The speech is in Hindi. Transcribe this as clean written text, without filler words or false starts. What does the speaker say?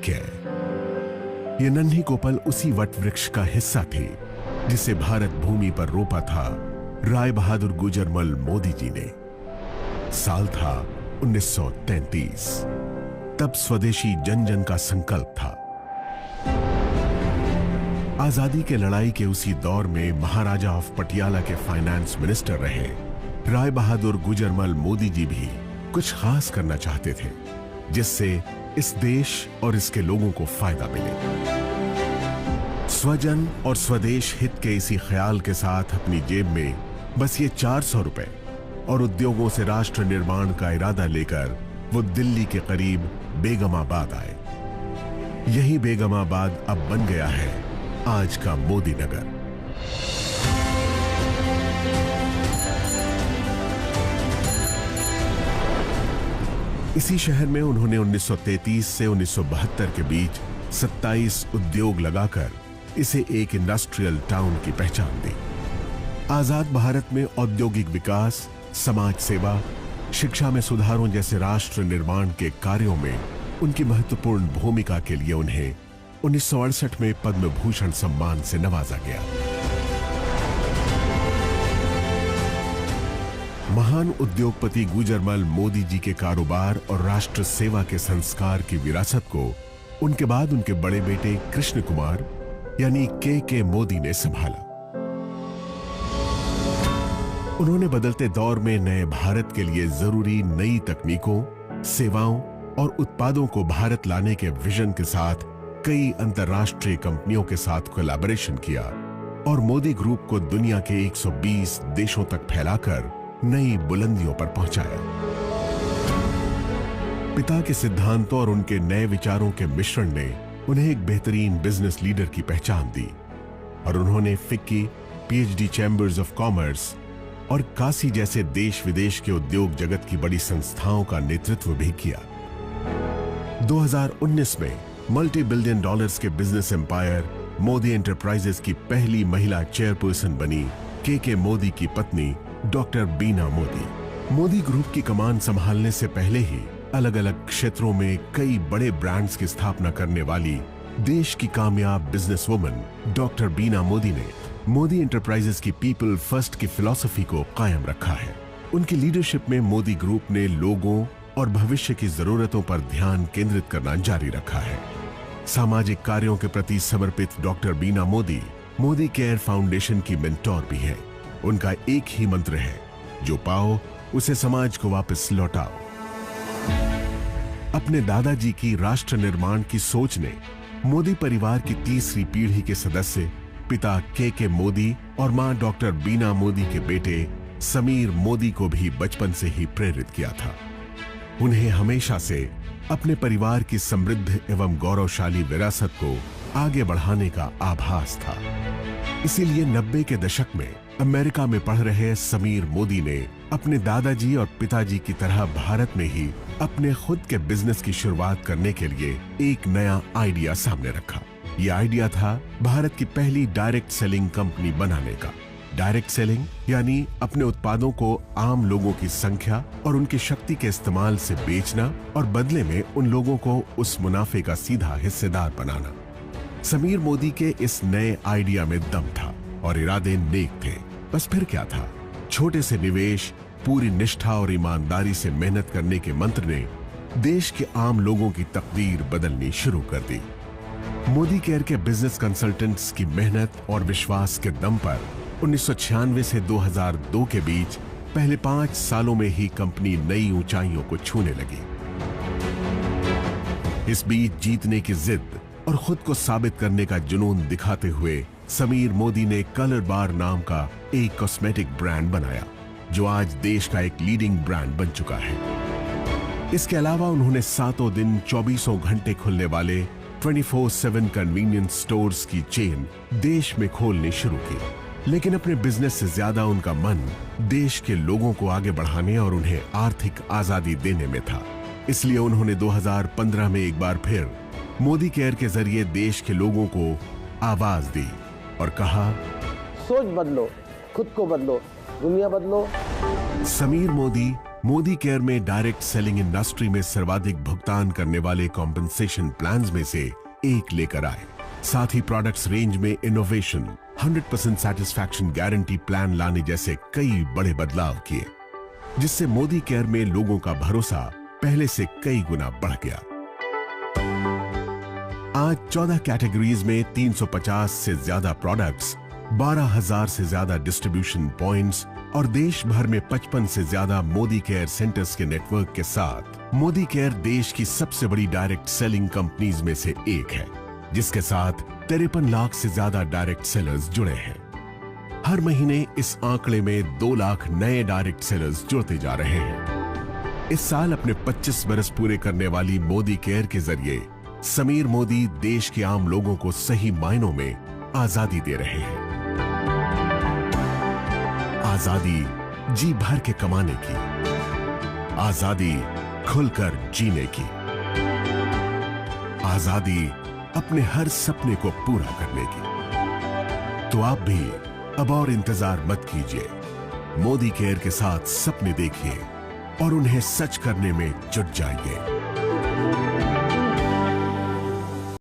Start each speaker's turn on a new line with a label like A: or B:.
A: केयर। ये नन्ही कोपल उसी वट वृक्ष का हिस्सा थी जिसे भारत भूमि पर रोपा था राय बहादुर गुजरमल मोदी जी ने। साल था 1933। तब स्वदेशी जन जन का संकल्प था। आजादी के लड़ाई के उसी दौर में महाराजा ऑफ पटियाला के फाइनेंस मिनिस्टर रहे राय बहादुर गुजरमल मोदी जी भी कुछ खास करना चाहते थे जिससे इस देश और इसके लोगों को फायदा मिले। स्वजन और स्वदेश हित के इसी ख्याल के साथ अपनी जेब में बस ये 400 रुपए और उद्योगों से राष्ट्र निर्माण का इरादा लेकर वो दिल्ली के करीब बेगमाबाद आए। यही बेगमाबाद अब बन गया है आज का मोदी नगर। इसी शहर में उन्होंने 1933 से 1972 के बीच 27 उद्योग लगाकर इसे एक इंडस्ट्रियल टाउन की पहचान दी। आजाद भारत में औद्योगिक विकास, समाज सेवा, शिक्षा में सुधारों जैसे राष्ट्र निर्माण के कार्यों में उनकी महत्वपूर्ण भूमिका के लिए उन्हें 1968 में पद्म भूषण सम्मान से नवाजा गया। महान उद्योगपति गुजरमल मोदी जी के कारोबार और राष्ट्र सेवा के संस्कार की विरासत को उनके बाद उनके बड़े बेटे कृष्ण कुमार यानी के मोदी ने संभाला। उन्होंने बदलते दौर में नए भारत के लिए जरूरी नई तकनीकों, सेवाओं और उत्पादों को भारत लाने के विजन के साथ कई अंतर्राष्ट्रीय कंपनियों के साथ कोलैबोरेशन किया और मोदी ग्रुप को दुनिया के 120 देशों तक फैलाकर नई बुलंदियों पर पहुंचाया। पिता के सिद्धांतों और उनके नए विचारों के मिश्रण ने उन्हें एक बेहतरीन बिजनेस लीडर की पहचान दी और उन्होंने FICCI, PhD chambers of commerce और काशी जैसे देश विदेश के उद्योग जगत की बड़ी संस्थाओं का नेतृत्व भी किया। 2019 में मल्टी बिलियन डॉलर्स के बिजनेस एम्पायर मोदी एंटरप्राइजेस की पहली महिला चेयरपर्सन बनी के मोदी की पत्नी डॉक्टर बीना मोदी। मोदी ग्रुप की कमान संभालने से पहले ही अलग अलग क्षेत्रों में कई बड़े ब्रांड्स की स्थापना करने वाली देश की कामयाब बिजनेसवुमन डॉक्टर बीना मोदी ने मोदी एंटरप्राइजेस की पीपल फर्स्ट की फिलॉसफी को कायम रखा है। उनकी लीडरशिप में मोदी ग्रुप ने लोगों और भविष्य की जरूरतों पर ध्यान केंद्रित करना जारी रखा है। सामाजिक कार्यों के प्रति समर्पित डॉक्टर बीना मोदी मोदी केयर फाउंडेशन की मेंटोर भी है। उनका एक ही मंत्र है, जो पाओ उसे समाज को वापस लौटाओ। अपने दादाजी की राष्ट्र निर्माण की सोच ने मोदी परिवार की तीसरी पीढ़ी के सदस्य पिता के मोदी और मां डॉक्टर बीना मोदी के बेटे समीर मोदी को भी बचपन से ही प्रेरित किया था। उन्हें हमेशा से अपने परिवार की समृद्ध एवं गौरवशाली विरासत को आगे बढ़ाने का आभास था। इसीलिए 90 के दशक में अमेरिका में पढ़ रहे समीर मोदी ने अपने दादाजी और पिताजी की तरह भारत में ही अपने खुद के बिजनेस की शुरुआत करने के लिए एक नया आइडिया सामने रखा। यह आइडिया था भारत की पहली डायरेक्ट सेलिंग कंपनी बनाने का। डायरेक्ट सेलिंग यानी अपने उत्पादों को आम लोगों की संख्या और उनकी शक्ति के इस्तेमाल से बेचना और बदले में उन लोगों को उस मुनाफे का सीधा हिस्सेदार बनाना। समीर मोदी के इस नए आइडिया में दम था और इरादे नेक थे। बस फिर क्या था, छोटे से निवेश, पूरी निष्ठा और ईमानदारी से मेहनत करने के मंत्र ने देश के आम लोगों की तकदीर बदलनी शुरू कर दी। मोदी केयर के बिजनेस कंसल्टेंट्स की मेहनत और विश्वास के दम पर 1996 से 2002 के बीच पहले 5 सालों में ही कंपनी नई ऊंचाइयों को छूने लगी। इस बीच जीतने की जिद और खुद को साबित करने का जुनून दिखाते हुए समीर मोदी ने कलर बार नाम का एक कॉस्मेटिक ब्रांड बनाया, जो आज देश का एक लीडिंग ब्रांड बन चुका है। इसके अलावा उन्होंने सातों दिन 24 घंटे खुलने वाले 24/7 कन्वीनियंस स्टोर्स की चेन देश में खोलनी शुरू की। लेकिन अपने बिजनेस से ज्यादा उनका मन देश के लोगों को आगे बढ़ाने और उन्हें आर्थिक आजादी देने में था। इसलिए उन्होंने 2015 में एक बार फिर मोदी केयर के जरिए देश के लोगों को आवाज दी और कहा,
B: सोच बदलो, खुद को बदलो, दुनिया बदलो।
A: समीर मोदी मोदी केयर में डायरेक्ट सेलिंग इंडस्ट्री में सर्वाधिक भुगतान करने वाले कॉम्पेंसेशन प्लान्स में से एक लेकर आए। साथ ही प्रोडक्ट्स रेंज में इनोवेशन, 100% सैटिस्फैक्शन गारंटी प्लान लाने जैसे कई बड़े बदलाव किए, जिससे मोदी केयर में लोगों का भरोसा पहले से कई गुना बढ़ गया। आज 14 कैटेगरीज में 350 से ज्यादा प्रोडक्ट्स, 12,000 से ज्यादा डिस्ट्रीब्यूशन पॉइंट्स और देश भर में 55 से ज्यादा मोदी केयर सेंटर्स के नेटवर्क के साथ मोदी केयर देश की सबसे बड़ी डायरेक्ट सेलिंग कंपनीज में से एक है, जिसके साथ 53 लाख से ज्यादा डायरेक्ट सेलर्स जुड़े हैं। हर महीने इस आंकड़े में 2 लाख नए डायरेक्ट सेलर्स जुड़ते जा रहे हैं। इस साल अपने 25 बरस पूरे करने वाली मोदी केयर के जरिए समीर मोदी देश के आम लोगों को सही मायनों में आजादी दे रहे हैं। आजादी जी भर के कमाने की, आजादी खुलकर जीने की, आजादी अपने हर सपने को पूरा करने की। तो आप भी अब और इंतजार मत कीजिए, मोदी केयर के साथ सपने देखिए और उन्हें सच करने में जुट जाइए।